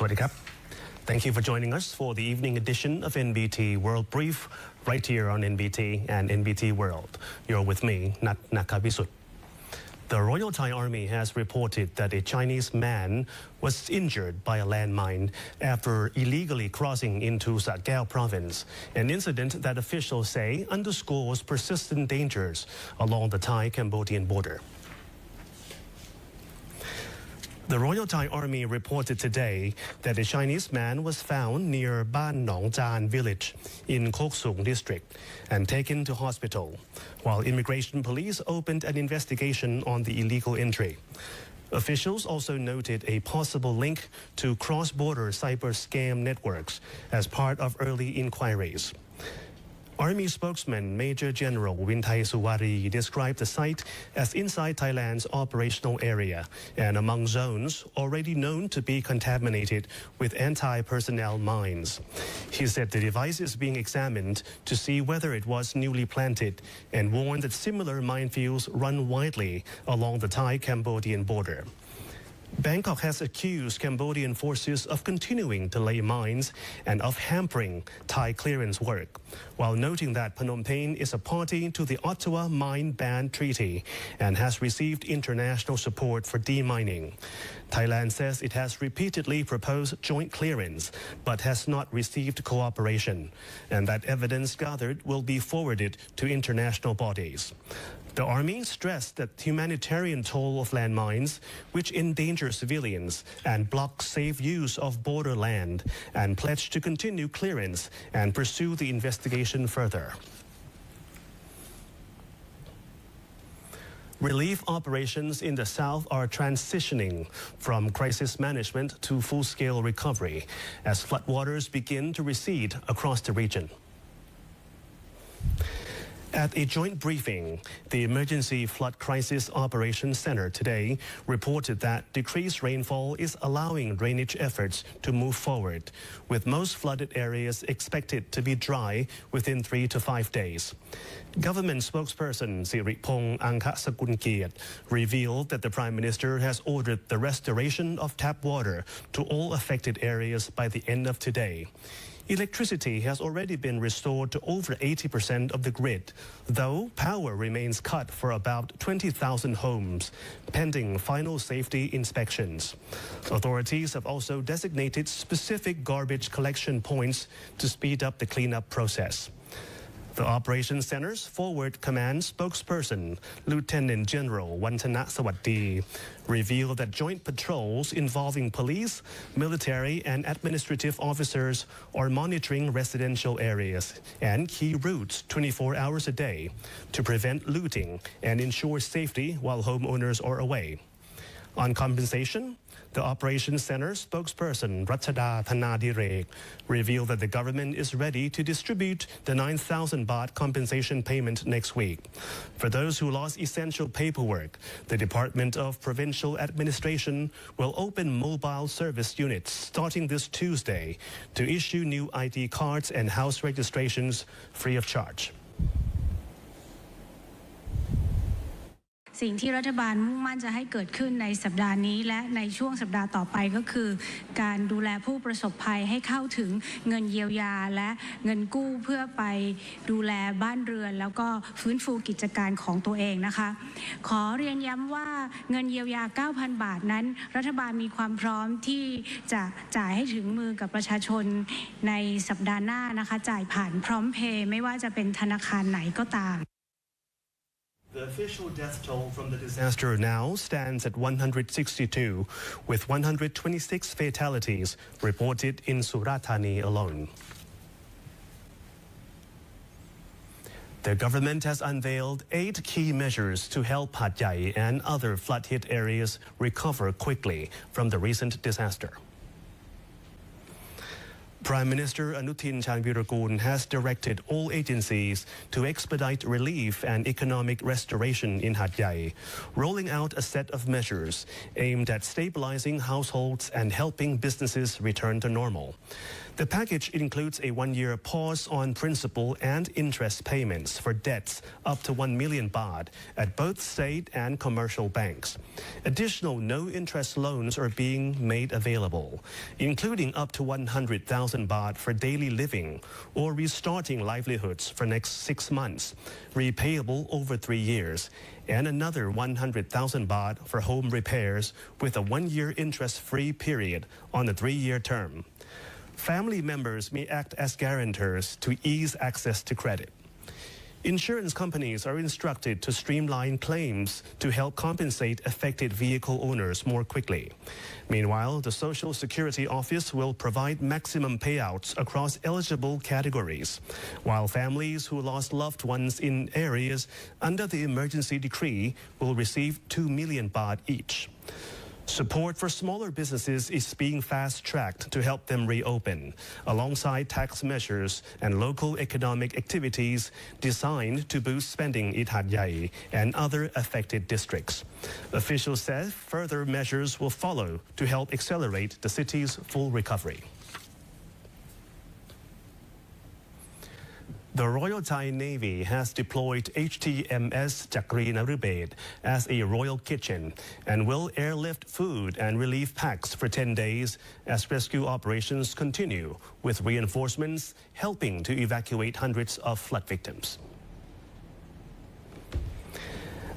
Sawasdee krab. Thank you for joining us for the evening edition of NBT World Brief right here on NBT and NBT World. You're with me, Nat Nakavisut. The Royal Thai Army has reported that a Chinese man was injured by a landmine after illegally crossing into Satgao province, an incident that officials say underscores persistent dangers along the Thai-Cambodian border. The Royal Thai Army reported today that a Chinese man was found near Ban Nong Chan village in Kok Sung district and taken to hospital, while immigration police opened an investigation on the illegal entry. Officials also noted a possible link to cross-border cyber scam networks as part of early inquiries. Army spokesman Major General Winthai Suwari described the site as inside Thailand's operational area and among zones already known to be contaminated with anti-personnel mines. He said the device is being examined to see whether it was newly planted and warned that similar minefields run widely along the Thai-Cambodian border. Bangkok has accused Cambodian forces of continuing to lay mines and of hampering Thai clearance work, while noting that Phnom Penh is a party to the Ottawa Mine Ban Treaty and has received international support for demining. Thailand says it has repeatedly proposed joint clearance but has not received cooperation, and that evidence gathered will be forwarded to international bodies. The Army stressed that humanitarian toll of landmines, which endanger civilians and block safe use of border land, and pledged to continue clearance and pursue the investigation further. Relief operations in the south are transitioning from crisis management to full-scale recovery as floodwaters begin to recede across the region. At a joint briefing, the Emergency Flood Crisis Operations Center today reported that decreased rainfall is allowing drainage efforts to move forward, with most flooded areas expected to be dry within 3 to 5 days. Government spokesperson Siripong Angkasakul revealed that the Prime Minister has ordered the restoration of tap water to all affected areas by the end of today. Electricity has already been restored to over 80% of the grid, though power remains cut for about 20,000 homes, pending final safety inspections. Authorities have also designated specific garbage collection points to speed up the cleanup process. The Operations Center's Forward Command spokesperson, Lieutenant General Wantana Sawadi, revealed that joint patrols involving police, military, and administrative officers are monitoring residential areas and key routes 24 hours a day to prevent looting and ensure safety while homeowners are away. On compensation, the Operations Center spokesperson Ratchada Thanadirek revealed that the government is ready to distribute the 9,000 baht compensation payment next week. For those who lost essential paperwork, the Department of Provincial Administration will open mobile service units starting this Tuesday to issue new ID cards and house registrations free of charge. สิ่งที่รัฐบาลมุ่งมั่นจะให้เกิดขึ้นในสัปดาห์นี้และในช่วงสัปดาห์ต่อไปก็คือการดูแลผู้ประสบภัยให้เข้าถึงเงินเยียวยาและเงินกู้เพื่อไปดูแลบ้านเรือนแล้วก็ฟื้นฟูกิจการของตัวเองนะคะขอเรียนย้ำว่าเงินเยียวยา 9,000 บาทนั้นรัฐบาลมีความพร้อมที่จะจ่ายให้ถึงมือกับประชาชนในสัปดาห์หน้านะคะจ่ายผ่านพร้อมเพย์ไม่ว่าจะเป็นธนาคารไหนก็ตามThe official death toll from the disaster now stands at 162, with 126 fatalities reported in Surat Thani alone. The government has unveiled 8 key measures to help Hat Yai and other flood-hit areas recover quickly from the recent disaster. Prime Minister Anutin Chanvirakul has directed all agencies to expedite relief and economic restoration in Hat Yai, rolling out a set of measures aimed at stabilizing households and helping businesses return to normal. The package includes a one-year pause on principal and interest payments for debts up to 1 million baht at both state and commercial banks. Additional no-interest loans are being made available, including up to 100,000 baht for daily living or restarting livelihoods for next 6 months, repayable over 3 years, and another 100,000 baht for home repairs with a 1-year interest-free period on a 3-year term. Family members may act as guarantors to ease access to credit. Insurance companies are instructed to streamline claims to help compensate affected vehicle owners more quickly. Meanwhile, the Social Security Office will provide maximum payouts across eligible categories, while families who lost loved ones in areas under the emergency decree will receive 2 million baht each. Support for smaller businesses is being fast-tracked to help them reopen, alongside tax measures and local economic activities designed to boost spending in Hat Yai and other affected districts. Officials said further measures will follow to help accelerate the city's full recovery. The Royal Thai Navy has deployed HTMS Chakri Narubed as a royal kitchen and will airlift food and relief packs for 10 days as rescue operations continue, with reinforcements helping to evacuate hundreds of flood victims.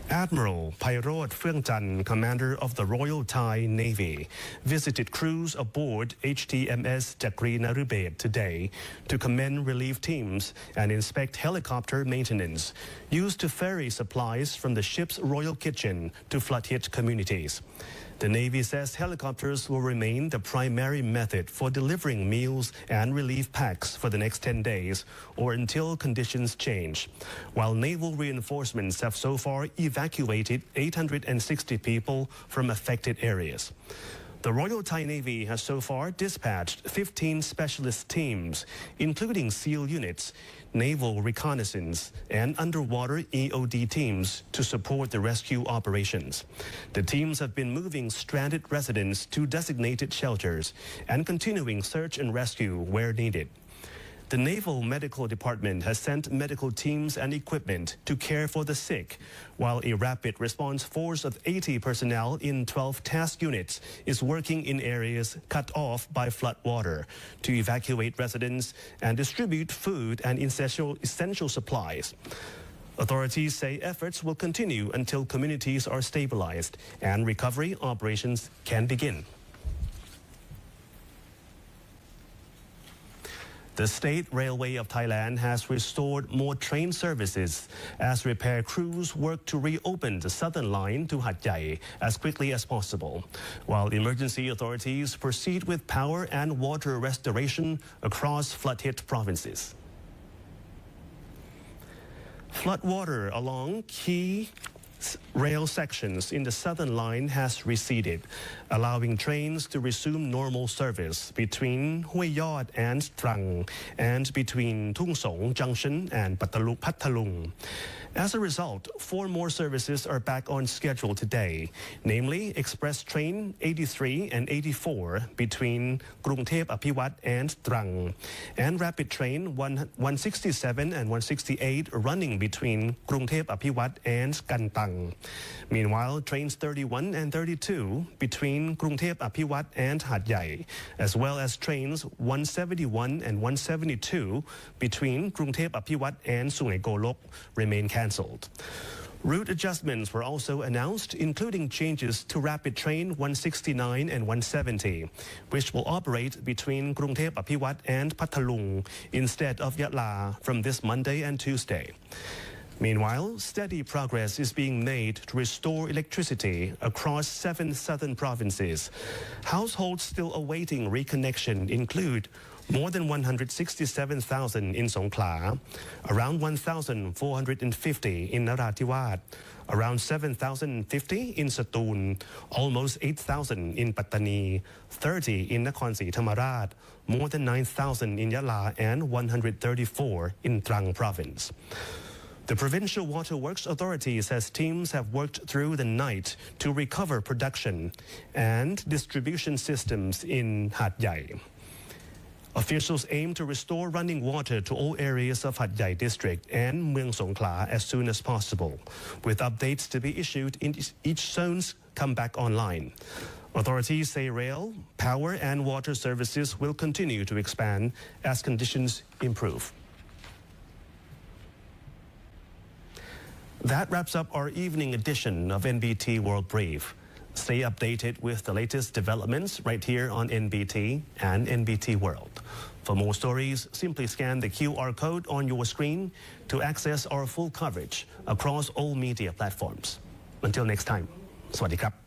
Admiral Pairot Phượng, commander of the Royal Thai Navy, visited crews aboard HTMS Chakri Narubed today to commend relief teams and inspect helicopter maintenance used to ferry supplies from the ship's royal kitchen to flood-hit communities. The Navy says helicopters will remain the primary method for delivering meals and relief packs for the next 10 days or until conditions change, while naval reinforcements have so far evacuated 860 people from affected areas. The Royal Thai Navy has so far dispatched 15 specialist teams, including SEAL units, naval reconnaissance, and underwater EOD teams to support the rescue operations. The teams have been moving stranded residents to designated shelters and continuing search and rescue where needed. The Naval Medical Department has sent medical teams and equipment to care for the sick, while a rapid response force of 80 personnel in 12 task units is working in areas cut off by flood water to evacuate residents and distribute food and essential supplies. Authorities say efforts will continue until communities are stabilized and recovery operations can begin. The State Railway of Thailand has restored more train services as repair crews work to reopen the southern line to Hat Yai as quickly as possible, while emergency authorities proceed with power and water restoration across flood-hit provinces. Floodwater along key rail sections in the southern line has receded, allowing trains to resume normal service between Hue Yot and Trang and between Tung Song Junction and Pattalung. As a result, 4 more services are back on schedule today, namely Express Train 83 and 84 between Krungthep Aphiwat and Trang, and Rapid Train 167 and 168 running between Krungthep Aphiwat and Kantang. Meanwhile, trains 31 and 32 between Krungthep Aphiwat and Hat Yai, as well as trains 171 and 172 between Krungthep Aphiwat and Sungai Golok remain cancelled. Route adjustments were also announced, including changes to Rapid Train 169 and 170, which will operate between Krungthep Aphiwat and Pattalung instead of Yatla from this Monday and Tuesday. Meanwhile, steady progress is being made to restore electricity across 7 southern provinces. Households still awaiting reconnection include more than 167,000 in Songkhla, around 1,450 in Narathiwat, around 7,050 in Satun, almost 8,000 in Pattani, 30 in Nakhon Si Thammarat, more than 9,000 in Yala, and 134 in Trang province. The Provincial Waterworks Authority says teams have worked through the night to recover production and distribution systems in Hat Yai. Officials aim to restore running water to all areas of Hat Yai district and Mueang Songkhla as soon as possible, with updates to be issued in each zone's come back online. Authorities say rail, power and water services will continue to expand as conditions improve. That wraps up our evening edition of NBT World Brief. Stay updated with the latest developments right here on NBT and NBT World. For more stories, simply scan the QR code on your screen to access our full coverage across all media platforms. Until next time, สวัสดีครับ